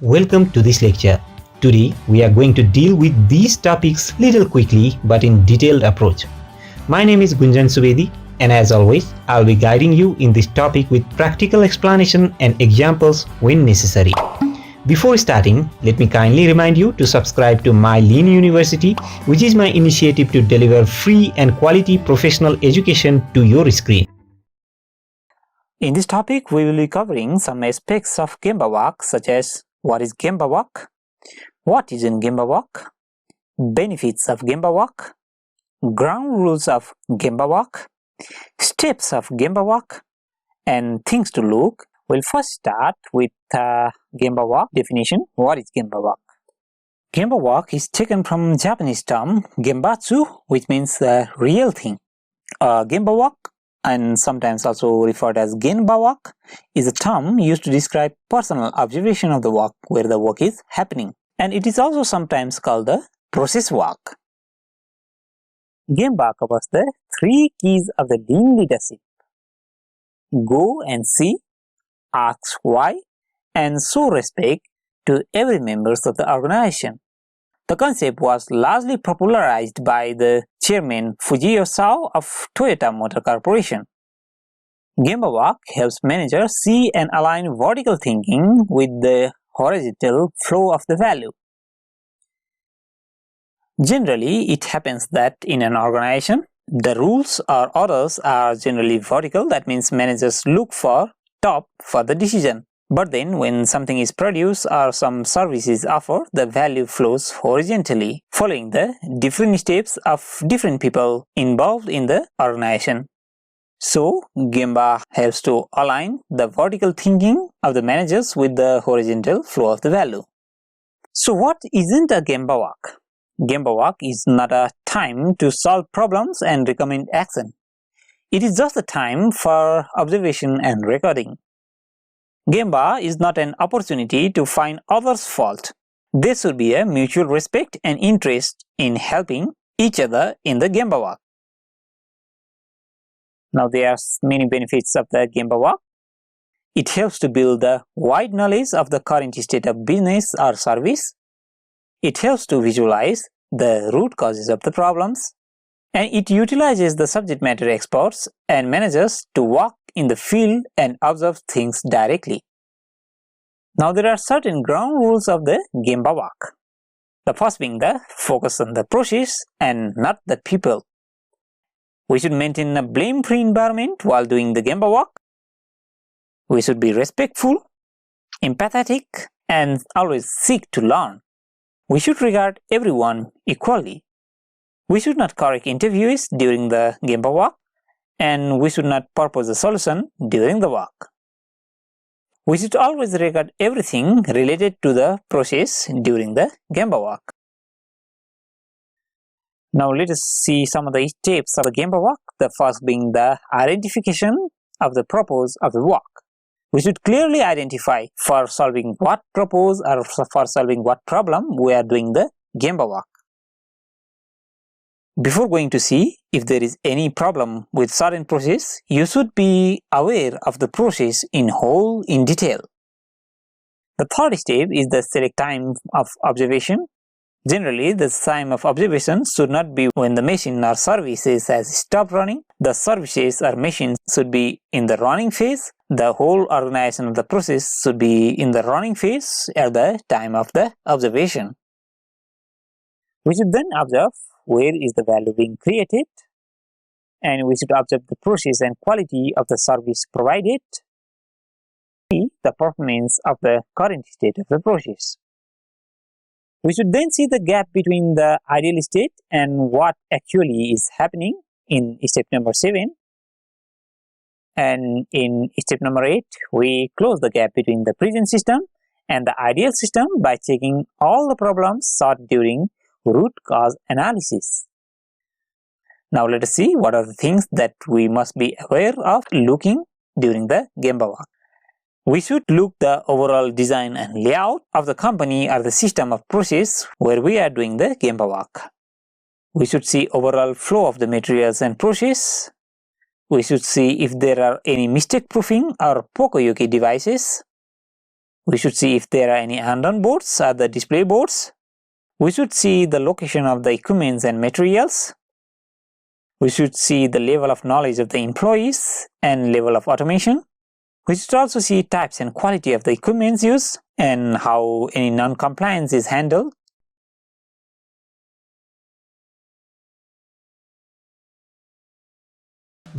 Welcome to this lecture. Today we are going to deal with these topics little quickly but in detailed approach. My name is Gunjan Subedi and as always I'll be guiding you in this topic with practical explanation and examples when necessary. Before starting, let me kindly remind you to subscribe to my Lean University, which is my initiative to deliver free and quality professional education to your screen. In this topic, we will be covering some aspects of Gemba Walk, such as what is Gemba Walk, what is in Gemba Walk, benefits of Gemba Walk, ground rules of Gemba Walk, steps of Gemba Walk, and things to look. We'll first start with Gemba Walk definition. What is Gemba Walk? Gemba Walk is taken from Japanese term Gembatsu, which means the real thing. Gemba Walk, and sometimes also referred as Genba Walk, is a term used to describe personal observation of the walk where the work is happening. And it is also sometimes called the process walk. Gemba covers the 3 keys of the lean leadership: go and see, ask why, and show respect to every member of the organization. The concept was largely popularized by the chairman Fujio Sao of Toyota Motor Corporation. Gemba Walk helps managers see and align vertical thinking with the horizontal flow of the value. Generally, it happens that in an organization, the rules or orders are generally vertical. That means managers look for top for the decision. But then when something is produced or some service is offered, the value flows horizontally, following the different steps of different people involved in the organization. So, Gemba helps to align the vertical thinking of the managers with the horizontal flow of the value. So, what isn't a Gemba Walk? Gemba Walk is not a time to solve problems and recommend action. It is just a time for observation and recording. Gemba is not an opportunity to find others' fault. There should be a mutual respect and interest in helping each other in the Gemba Walk. Now there are many benefits of the Gemba Walk. It helps to build a wide knowledge of the current state of business or service. It helps to visualize the root causes of the problems. And it utilizes the subject matter experts and managers to walk in the field and observe things directly. Now there are certain ground rules of the Gemba Walk. The first being the focus on the process and not the people. We should maintain a blame-free environment while doing the Gemba Walk. We should be respectful, empathetic, and always seek to learn. We should regard everyone equally. We should not correct interviewees during the Gemba Walk, and we should not propose a solution during the walk. We should always regard everything related to the process during the Gemba Walk. Now let us see some of the steps of the Gemba Walk, the first being the identification of the purpose of the walk. We should clearly identify for solving what purpose or for solving what problem we are doing the Gemba Walk. Before going to see if there is any problem with certain process, you should be aware of the process in whole in detail. The third step is the select time of observation. Generally, the time of observation should not be when the machine or services has stopped running. The services or machines should be in the running phase. The whole organization of the process should be in the running phase at the time of the observation. We should then observe where is the value being created, and we should observe the process and quality of the service provided, see the performance of the current state of the process. We should then see the gap between the ideal state and what actually is happening in step number 7. And in step number 8, we close the gap between the present system and the ideal system by checking all the problems sought during root cause analysis. Now let us see what are the things that we must be aware of looking during the Gemba Walk. We should look the overall design and layout of the company or the system of process where we are doing the Gemba Walk. We should see overall flow of the materials and process. We should see if there are any mistake proofing or Pokoyoki devices. We should see if there are any hand-on boards or the display boards. We should see the location of the equipments and materials. We should see the level of knowledge of the employees and level of automation. We should also see types and quality of the equipments used and how any non-compliance is handled.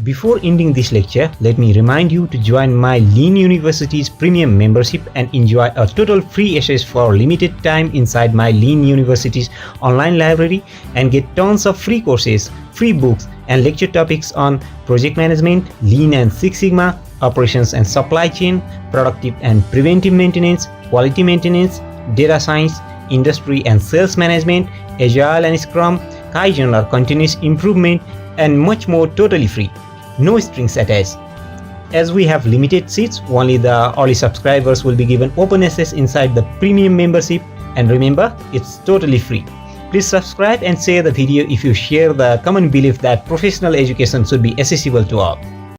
Before ending this lecture, let me remind you to join my Lean University's premium membership and enjoy a total free access for limited time inside my Lean University's online library and get tons of free courses, free books and lecture topics on project management, Lean and Six Sigma, operations and supply chain, productive and preventive maintenance, quality maintenance, data science, industry and sales management, Agile and Scrum, Kaizen or continuous improvement, and much more totally free. No strings attached. As we have limited seats, only the early subscribers will be given open access inside the premium membership, and remember, it's totally free. Please subscribe and share the video if you share the common belief that professional education should be accessible to all.